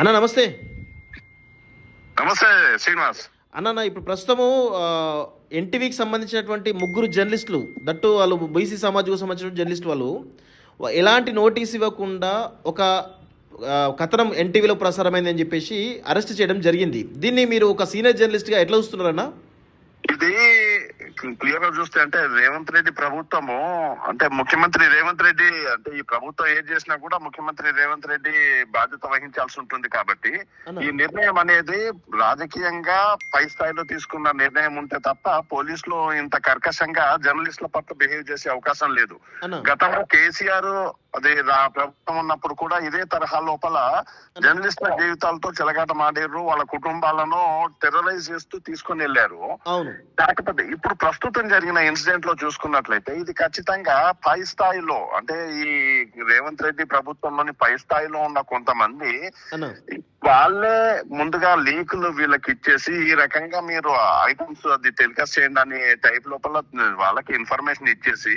అన్న నమస్తే. నమస్తే శ్రీనివాస్. అన్న ఇప్పుడు ప్రస్తుతము ఎన్టీవీకి సంబంధించినటువంటి ముగ్గురు జర్నలిస్టులు, దట్టు వాళ్ళు బీసీ సమాజకు సంబంధించిన జర్నలిస్ట్ వాళ్ళు ఎలాంటి నోటీస్ ఇవ్వకుండా ఒక కథనం ఎన్టీవీలో ప్రసారమైందని చెప్పేసి అరెస్ట్ చేయడం జరిగింది. దీన్ని మీరు ఒక సీనియర్ జర్నలిస్ట్గా ఎట్లా చూస్తున్నారన్న? ఇది క్లియర్ గా చూస్తే అంటే రేవంత్ రెడ్డి ప్రభుత్వము అంటే ముఖ్యమంత్రి రేవంత్ రెడ్డి అంటే ఈ ప్రభుత్వం ఏం చేసినా కూడా ముఖ్యమంత్రి రేవంత్ రెడ్డి బాధ్యత వహించాల్సి ఉంటుంది కాబట్టి ఈ నిర్ణయం అనేది రాజకీయంగా పై స్థాయిలో తీసుకున్న నిర్ణయం ఉంటే తప్ప పోలీసులు ఇంత కర్కశంగా జర్నలిస్టుల పట్ల బిహేవ్ చేసే అవకాశం లేదు. గతంలో కేసీఆర్ అదే ప్రభుత్వం ఉన్నప్పుడు కూడా ఇదే తరహా లోపల జర్నలిస్టుల జీవితాలతో చెలగాటమాడారు, వాళ్ళ కుటుంబాలను టెర్రరైజ్ చేస్తూ తీసుకుని వెళ్ళారు. కాకపోతే ఇప్పుడు ప్రస్తుతం జరిగిన ఇన్సిడెంట్ లో చూసుకున్నట్లయితే ఇది ఖచ్చితంగా పై స్థాయిలో అంటే ఈ రేవంత్ రెడ్డి ప్రభుత్వంలోని పై స్థాయిలో ఉన్న కొంతమంది వాళ్ళే ముందుగా లీకులు వీళ్ళకి ఇచ్చేసి ఈ రకంగా మీరు ఐటమ్స్ అది టెలికాస్ట్ చేయండి అని టైప్ లోపల వాళ్ళకి ఇన్ఫర్మేషన్ ఇచ్చేసి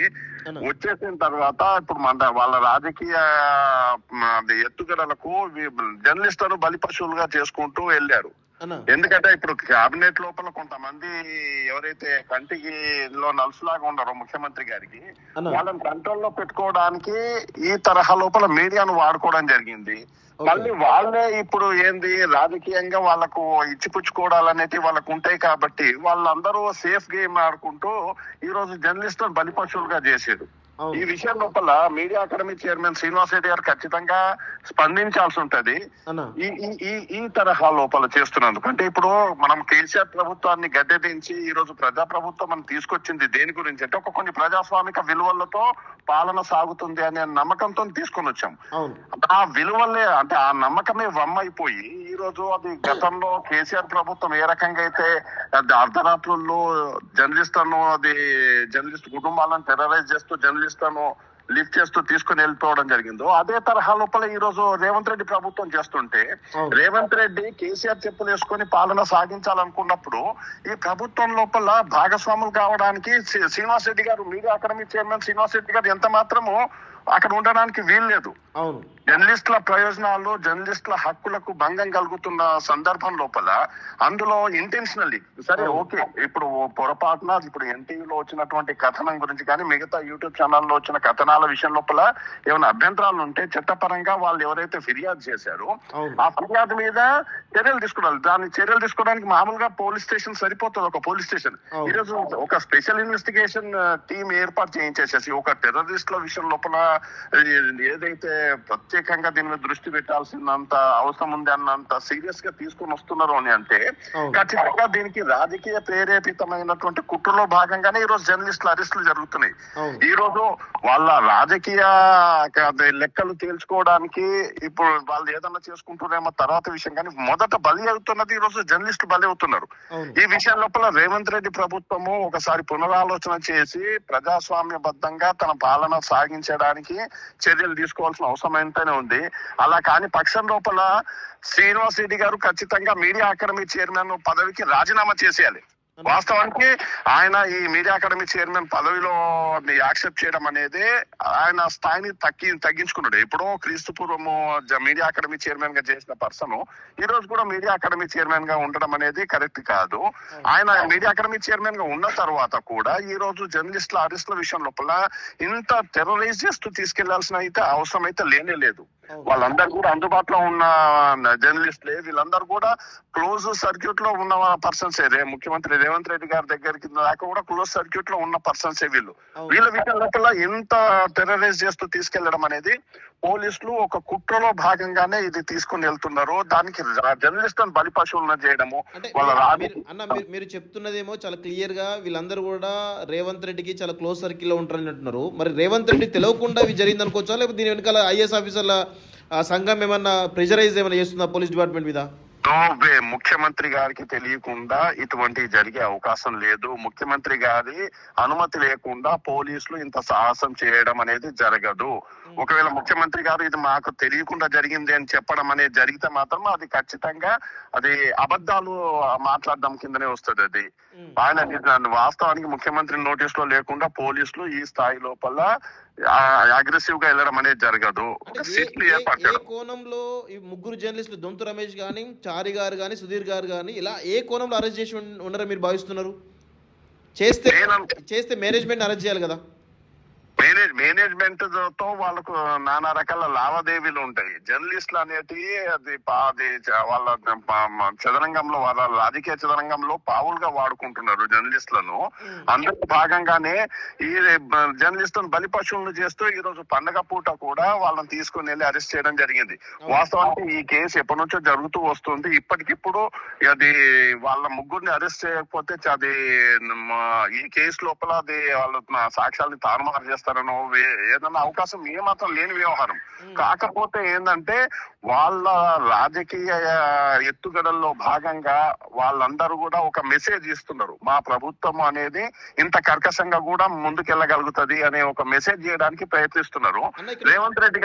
వచ్చేసిన తర్వాత ఇప్పుడు మన వాళ్ళ రాజకీయ ఎత్తుగడలకు జర్నలిస్టులను బలి పశువులుగా చేసుకుంటూ వెళ్ళారు. ఎందుకంటే ఇప్పుడు కేబినెట్ లోపల కొంతమంది ఎవరైతే కంటికి లో నలుసులాగా ఉన్నారో ముఖ్యమంత్రి గారికి వాళ్ళని కంట్రోల్లో పెట్టుకోవడానికి ఈ తరహా లోపల మీడియాను వాడుకోవడం జరిగింది. మళ్ళీ వాళ్ళే ఇప్పుడు ఏంది రాజకీయంగా వాళ్ళకు ఇచ్చిపుచ్చుకోవడాలనేది వాళ్ళకు ఉంటాయి కాబట్టి వాళ్ళందరూ సేఫ్ గేమ్ ఆడుకుంటూ ఈ రోజు జర్నలిస్టులను బలి పశువులుగా చేశారు. ఈ విషయం లోపల media academy chairman Srinivas Reddy గారు ఖచ్చితంగా స్పందించాల్సి ఉంటది. ఈ తరహా లోపల చేస్తున్నందుకు అంటే ఇప్పుడు మనం కేసీఆర్ ప్రభుత్వాన్ని గద్దెదించి ఈ రోజు ప్రజా ప్రభుత్వం మనం తీసుకొచ్చింది దేని గురించి అంటే ఒక కొన్ని ప్రజాస్వామిక విలువలతో పాలన సాగుతుంది అనే నమ్మకంతో తీసుకొని వచ్చాం. ఆ విలువలే అంటే ఆ నమ్మకమే వమ్మైపోయి ఈ రోజు అది గతంలో కేసీఆర్ ప్రభుత్వం ఏ రకంగా అయితే అర్ధరాత్రుల్లో జర్నలిస్టులను అది జర్నలిస్ట్ కుటుంబాలను టెర్రరైజ్ చేస్తూ జర్నలిస్టులను లిఫ్ట్ చేస్తూ తీసుకుని వెళ్ళిపోవడం జరిగిందో అదే తరహా లోపల ఈ రోజు రేవంత్ రెడ్డి ప్రభుత్వం చేస్తుంటే రేవంత్ రెడ్డి కేసీఆర్ చెప్పులు వేసుకొని పాలన సాగించాలనుకున్నప్పుడు ఈ ప్రభుత్వం లోపల భాగస్వాములు కావడానికి శ్రీనివాస్ రెడ్డి గారు media academy chairman Srinivas Reddy గారు ఎంత మాత్రము అక్కడ ఉండడానికి వీల్లేదు. జర్నలిస్టుల ప్రయోజనాలు జర్నలిస్టుల హక్కులకు భంగం కలుగుతున్న సందర్భం లోపల అందులో ఇంటెన్షనల్లీ సరే ఓకే ఇప్పుడు పొరపాటున ఇప్పుడు ఎన్టీవీలో వచ్చినటువంటి కథనం గురించి కానీ మిగతా యూట్యూబ్ ఛానల్లో వచ్చిన కథనాల విషయం లోపల ఏమైనా అభ్యంతరాలు ఉంటే చట్టపరంగా వాళ్ళు ఎవరైతే ఫిర్యాదు చేశారో ఆ ఫిర్యాదు మీద చర్యలు తీసుకోవాలి. దాన్ని చర్యలు తీసుకోవడానికి మామూలుగా పోలీస్ స్టేషన్ సరిపోతుంది. ఒక పోలీస్ స్టేషన్ ఈరోజు ఒక స్పెషల్ ఇన్వెస్టిగేషన్ టీం ఏర్పాటు చేయించేసేసి ఒక టెర్రరిస్టుల విషయం లోపల ఏదైతే ప్రత్యేకంగా దీని మీద దృష్టి పెట్టాల్సినంత అవసరం ఉంది అన్నంత సీరియస్ గా తీసుకుని వస్తున్నారు అని అంటే ఖచ్చితంగా దీనికి రాజకీయ ప్రేరేపితమైనటువంటి కుట్రలో భాగంగానే ఈ రోజు జర్నలిస్టుల అరెస్టులు జరుగుతున్నాయి. ఈ రోజు వాళ్ళ రాజకీయ లెక్కలు తేల్చుకోవడానికి ఇప్పుడు వాళ్ళు ఏదన్నా చేసుకుంటున్నారేమో తర్వాత విషయం కానీ మొదట బలి అవుతున్నది ఈ రోజు జర్నలిస్టులు బలి అవుతున్నారు. ఈ విషయం లోపల రేవంత్ రెడ్డి ప్రభుత్వము ఒకసారి పునరాలోచన చేసి ప్రజాస్వామ్యబద్ధంగా తన పాలన సాగించడానికి చర్యలు తీసుకోవాల్సిన అవసరం ఎంతైనా ఉంది. అలా కాని పక్షం లోపల శ్రీనివాస్ రెడ్డి గారు ఖచ్చితంగా మీడియా అకాడమీ చైర్మన్ పదవికి రాజీనామా చేసేయాలి. వాస్తవానికి ఆయన ఈ మీడియా అకాడమీ చైర్మన్ పదవిలో యాక్సెప్ట్ చేయడం అనేది ఆయన స్థాయిని తగ్గించుకున్నాడు. ఎప్పుడో క్రీస్తు పూర్వము మీడియా అకాడమీ చైర్మన్ గా చేసిన పర్సన్ ఈ రోజు కూడా మీడియా అకాడమీ చైర్మన్ గా ఉండడం అనేది కరెక్ట్ కాదు. ఆయన మీడియా అకాడమీ చైర్మన్ గా ఉన్న తర్వాత కూడా ఈ రోజు జర్నలిస్టుల అరెస్టుల విషయం లోపల ఇంత టెర్రరైజ్ చేస్తూ తీసుకెళ్లాల్సిన అయితే అవసరం అయితే లేనే లేదు. వాళ్ళందరూ కూడా అందుబాటులో ఉన్న జర్నలిస్టులే, వీళ్ళందరూ కూడా క్లోజ్ సర్క్యూట్ లో ఉన్న పర్సన్స్ ముఖ్యమంత్రి రేవంత్ రెడ్డి గారి దగ్గరికి దాకా కూడా క్లోజ్ సర్క్యూట్ లో ఉన్న పర్సన్స్ వీళ్ళ విషయం లోపల ఎంత టెర్రరైజ్ చేస్తూ తీసుకెళ్లడం అనేది పోలీసులు ఒక కుట్రలో భాగంగానే ఇది తీసుకుని వెళ్తున్నారు. దానికి జర్నలిస్టులను బలి పశువులను చేయడము మీరు చెప్తున్నదేమో చాలా క్లియర్ గా వీళ్ళందరూ కూడా రేవంత్ రెడ్డికి చాలా క్లోజ్ సర్కిల్ లో ఉంటారని అంటున్నారు. మరి రేవంత్ రెడ్డి తెలియకుండా ఇవి జరిగింది అనుకోవచ్చా, లేకపోతే దీని వెనకాల ఐఏఎస్ ఆఫీసర్ల సంఘం ఏమన్నా ప్రెజరైజ్ ఏమైనా చేస్తుందా పోలీస్ డిపార్ట్మెంట్ మీద? ముఖ్యమంత్రి గారికి తెలియకుండా ఇటువంటి జరిగే అవకాశం లేదు. ముఖ్యమంత్రి గారి అనుమతి లేకుండా పోలీసులు ఇంత సాహసం చేయడం అనేది జరగదు. ఒకవేళ ముఖ్యమంత్రి గారు ఇది మాకు తెలియకుండా జరిగింది అని చెప్పడం అనేది జరిగితే మాత్రం అది ఖచ్చితంగా అది అబద్ధాలు మాట్లాడడం కిందనే వస్తుంది. అది ఆయన వాస్తవానికి ముఖ్యమంత్రి నోటీస్ లో లేకుండా పోలీసులు ఈ స్థాయి లోపల అగ్రెసివ్ గా వెళ్ళడం అనేది జరగదు. అంటే ఒక సీట్లు ఏర్పరచడం. కోణంలో ఈ ముగ్గురు జర్నలిస్టులు దొంతు రమేష్ గాని, చారి గారు గాని, సుధీర్ గారు గాని ఇలా ఏ కోణంలో అరెస్ట్ చేసి ఉన్నారని మీరు భావిస్తున్నారు? చేస్తే చేస్తే మేనేజ్మెంట్ అరెస్ట్ చేయాలి కదా. మేనేజ్మెంట్ తో వాళ్ళకు నానా రకాల లావాదేవీలు ఉంటాయి. జర్నలిస్టులు అనేటివి అది వాళ్ళ చదరంగంలో, వాళ్ళ రాజకీయ చదరంగంలో పావులుగా వాడుకుంటున్నారు జర్నలిస్టులను. అందులో భాగంగానే ఈ జర్నలిస్టులను బలి పశువులను చేస్తూ ఈ రోజు పండగ పూట కూడా వాళ్ళని తీసుకుని వెళ్ళి అరెస్ట్ చేయడం జరిగింది. వాస్తవానికి ఈ కేసు ఎప్పటి నుంచో జరుగుతూ వస్తుంది. ఇప్పటికిప్పుడు అది వాళ్ళ ముగ్గురిని అరెస్ట్ చేయకపోతే అది ఈ కేసు లోపల అది వాళ్ళ సాక్ష్యాలను తారుమారు చేస్తారు ఏదన్నా అవకాశం ఏమాత్రం లేని వ్యవహారం. కాకపోతే ఏంటంటే వాళ్ళ రాజకీయ ఎత్తుగడల్లో భాగంగా వాళ్ళందరూ కూడా ఒక మెసేజ్ ఇస్తున్నారు. మా ప్రభుత్వం అనేది ఇంత కర్కశంగా కూడా ముందుకెళ్ళగలుగుతుంది అనే ఒక మెసేజ్ చేయడానికి ప్రయత్నిస్తున్నారు. రేవంత్ రెడ్డి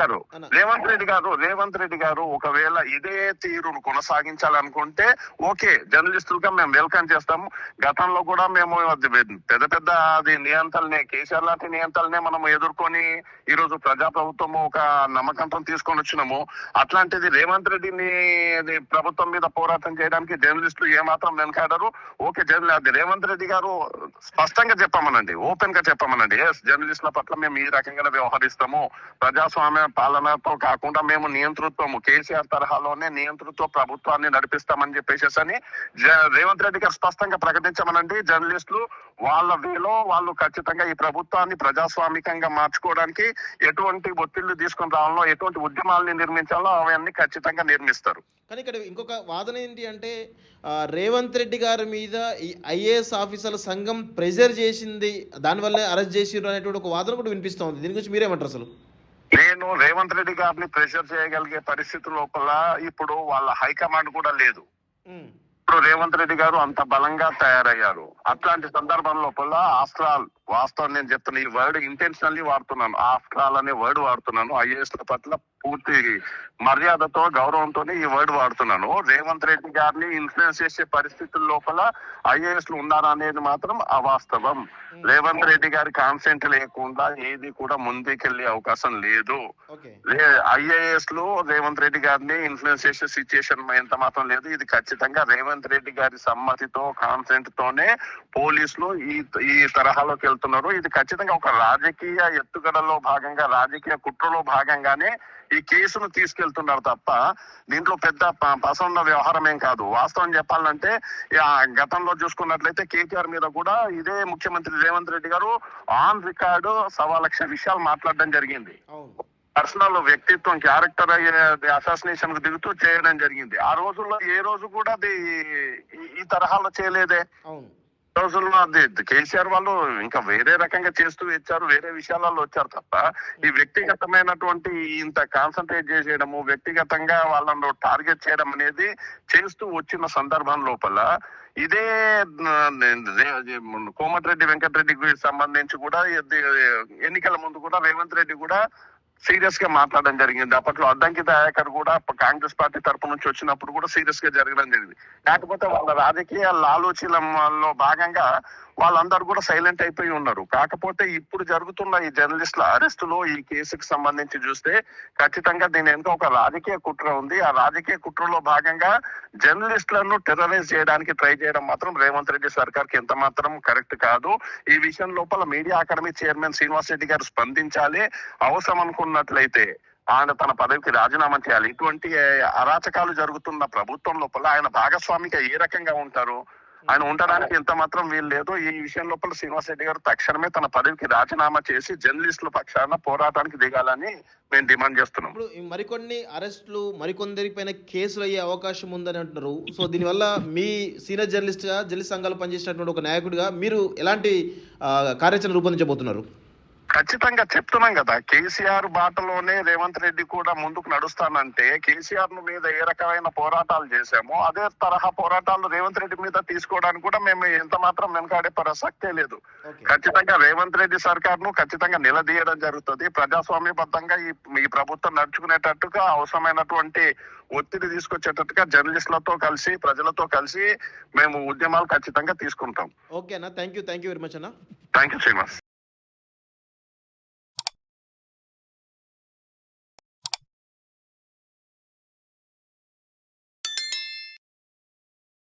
గారు ఒకవేళ ఇదే తీరును కొనసాగించాలనుకుంటే ఓకే, జర్నలిస్టులుగా మేము వెల్కమ్ చేస్తాము. గతంలో కూడా మేము పెద్ద అది నియంత్రణనే, కేసీఆర్ లాంటి నియంత్రణనే మనం ఎదుర్కొని ఈ రోజు ప్రజాప్రభుత్వము ఒక నమ్మకంతో తీసుకొని వచ్చినాము. అట్లాంటిది రేవంత్ రెడ్డిని ప్రభుత్వం మీద పోరాటం చేయడానికి జర్నలిస్టులు ఏమాత్రం వెనకాడరు. ఓకే, రేవంత్ రెడ్డి గారు స్పష్టంగా చెప్పమనండి, ఓపెన్ గా చెప్పమనండి, జర్నలిస్టుల పట్ల మేము ఈ రకంగా వ్యవహరిస్తాము, ప్రజాస్వామ్య పాలనతో కాకుండా మేము నియంతృత్వము, కేసీఆర్ తరహాలోనే నియంతృత్వ ప్రభుత్వాన్ని నడిపిస్తామని చెప్పేసి అని రేవంత్ రెడ్డి గారు స్పష్టంగా ప్రకటించమనండి. జర్నలిస్టులు వాళ్ళ వేలో వాళ్ళు ఖచ్చితంగా ఈ ప్రభుత్వాన్ని ప్రజాస్వామికంగా మార్చుకోవడానికి ఎటువంటి ఒత్తిళ్లు తీసుకుని రావాలో, ఎటువంటి ఉద్యమాలని నిర్మించాలో అవన్నీ ఖచ్చితంగా నిర్మిస్తారు. కానీ ఇక్కడ ఇంకొక వాదన ఏంటి అంటే రేవంత్ రెడ్డి గారి మీద ఈ ఐఏఎస్ ఆఫీసర్ల సంఘం ప్రెజర్ చేసింది, దానివల్లే అరెస్ట్ చేసిరు అనేటువంటి ఒక వాదన కూడా వినిపిస్తోంది. దీని గురించి మీరేమంటారు? అసలు నేను రేవంత్ రెడ్డి గారిని ప్రెషర్ చేయగలిగే పరిస్థితి లోపల ఇప్పుడు వాళ్ళ హైకమాండ్ కూడా లేదు. ఇప్పుడు రేవంత్ రెడ్డి గారు అంత బలంగా తయారయ్యారు. అట్లాంటి సందర్భం లోపల ఆఫ్టర్ ఆల్, వాస్తవం నేను చెప్తున్నా, ఈ వర్డ్ ఇంటెన్షనల్లీ వాడుతున్నాను, ఆఫ్టర్ ఆల్ అనే వర్డ్ వాడుతున్నాను. ఐఏఎస్ ల పట్ల పూర్తి మర్యాదతో, గౌరవంతో ఈ వర్డ్ వాడుతున్నాను. రేవంత్ రెడ్డి గారిని ఇన్ఫ్లుయెన్స్ చేసే పరిస్థితుల లోపల ఐఏఎస్ లు ఉన్నారనేది మాత్రం అవాస్తవం. రేవంత్ రెడ్డి గారి కాన్సెంట్ లేకుండా ఏది కూడా ముందుకెళ్లే అవకాశం లేదు. ఐఏఎస్ లు రేవంత్ రెడ్డి గారిని ఇన్ఫ్లుయెన్స్ చేసే సిచ్యుయేషన్ ఎంత మాత్రం లేదు. ఇది ఖచ్చితంగా రేవంత్ రెడ్డి గారి సమ్మతితో, కాన్సెంట్ తోనే పోలీసులు ఈ తరహాలోకి వెళ్తున్నారు. ఇది ఖచ్చితంగా ఒక రాజకీయ ఎత్తుగడలో భాగంగా, రాజకీయ కుట్రలో భాగంగానే ఈ కేసును తీసుకెళ్తున్నారు తప్ప దీంట్లో పెద్ద పసంద వ్యవహారం ఏం కాదు. వాస్తవం చెప్పాలంటే గతంలో చూసుకున్నట్లయితే కేటీఆర్ మీద కూడా ఇదే ముఖ్యమంత్రి రేవంత్ రెడ్డి గారు ఆన్ రికార్డు 1,00,000 విషయాలు మాట్లాడడం జరిగింది. పర్సనల్ వ్యక్తిత్వం, క్యారెక్టర్ అసాసినేషన్ కు దిగుతూ చేయడం జరిగింది. ఆ రోజుల్లో ఏ రోజు కూడా అది ఈ తరహాలో చేయలేదే. రోజుల్లో అది కేసీఆర్ వాళ్ళు ఇంకా వేరే రకంగా చేస్తూ వచ్చారు, వేరే విషయాలలో వచ్చారు తప్ప ఈ వ్యక్తిగతమైనటువంటి ఇంత కాన్సన్ట్రేట్ చేసేయడము, వ్యక్తిగతంగా వాళ్ళను టార్గెట్ చేయడం అనేది చేస్తూ వచ్చిన సందర్భం లోపల ఇదే కోమటిరెడ్డి వెంకటరెడ్డికి సంబంధించి కూడా ఎన్నికల ముందు కూడా రేవంత్ రెడ్డి కూడా సీరియస్ గా మాట్లాడడం జరిగింది. అప్పట్లో అద్దంకి దయాకర్ కూడా కాంగ్రెస్ పార్టీ తరపు నుంచి వచ్చినప్పుడు కూడా సీరియస్ గా జరగడం జరిగింది. కాకపోతే వాళ్ళ రాజకీయ ఆలోచనలో భాగంగా వాళ్ళందరూ కూడా సైలెంట్ అయిపోయి ఉన్నారు. కాకపోతే ఇప్పుడు జరుగుతున్న ఈ జర్నలిస్టుల అరెస్టులో ఈ కేసుకు సంబంధించి చూస్తే ఖచ్చితంగా దీని వెనుక ఒక రాజకీయ కుట్ర ఉంది. ఆ రాజకీయ కుట్రలో భాగంగా జర్నలిస్టులను టెర్రరైజ్ చేయడానికి ట్రై చేయడం మాత్రం రేవంత్ రెడ్డి సర్కార్కి ఎంత మాత్రం కరెక్ట్ కాదు. ఈ విషయం లోపల media academy chairman Srinivas Reddy గారు స్పందించాలి. అవసరం అనుకున్నట్లయితే ఆయన తన పదవికి రాజీనామా చేయాలి. ఇటువంటి అరాచకాలు జరుగుతున్న ప్రభుత్వం లోపల ఆయన భాగస్వామిగా ఏ రకంగా ఉంటారు? ఆయన ఉండడానికి ఎంత మాత్రం వీలు లేదు. ఈ విషయం లోపల శ్రీనివాస్ రెడ్డి గారు తక్షణమే తన పదవికి రాజీనామా చేసి జర్నలిస్టుల పక్షాన పోరాటానికి దిగాలని మేము డిమాండ్ చేస్తున్నాం. ఇప్పుడు మరికొన్ని అరెస్టులు, మరికొందరి పైన కేసులు అయ్యే అవకాశం ఉందని అంటున్నారు. సో దీనివల్ల మీ సీనియర్ జర్నలిస్ట్ సంఘాలు పనిచేసినటువంటి ఒక నాయకుడిగా మీరు ఎలాంటి కార్యాచరణ రూపొందించబోతున్నారు? ఖచ్చితంగా చెప్తున్నాం కదా, కేసీఆర్ బాటలోనే రేవంత్ రెడ్డి కూడా ముందుకు నడుస్తానంటే కేసీఆర్ మీద ఏ రకమైన పోరాటాలు చేశామో అదే తరహా పోరాటాలు రేవంత్ రెడ్డి మీద తీసుకోవడానికి కూడా మేము ఎంత మాత్రం వెనకాడే ప్రసక్తే లేదు. ఖచ్చితంగా రేవంత్ రెడ్డి సర్కార్ను ఖచ్చితంగా నిలదీయడం జరుగుతుంది. ప్రజాస్వామ్యబద్ధంగా ఈ ప్రభుత్వం నడుచుకునేటట్టుగా అవసరమైనటువంటి ఒత్తిడి తీసుకొచ్చేటట్టుగా జర్నలిస్టులతో కలిసి, ప్రజలతో కలిసి మేము ఉద్యమాలు ఖచ్చితంగా తీసుకుంటాం. ఓకే అన్న, థ్యాంక్ యూ వెరీ మచ్ అన్న. Thank you Srinivas.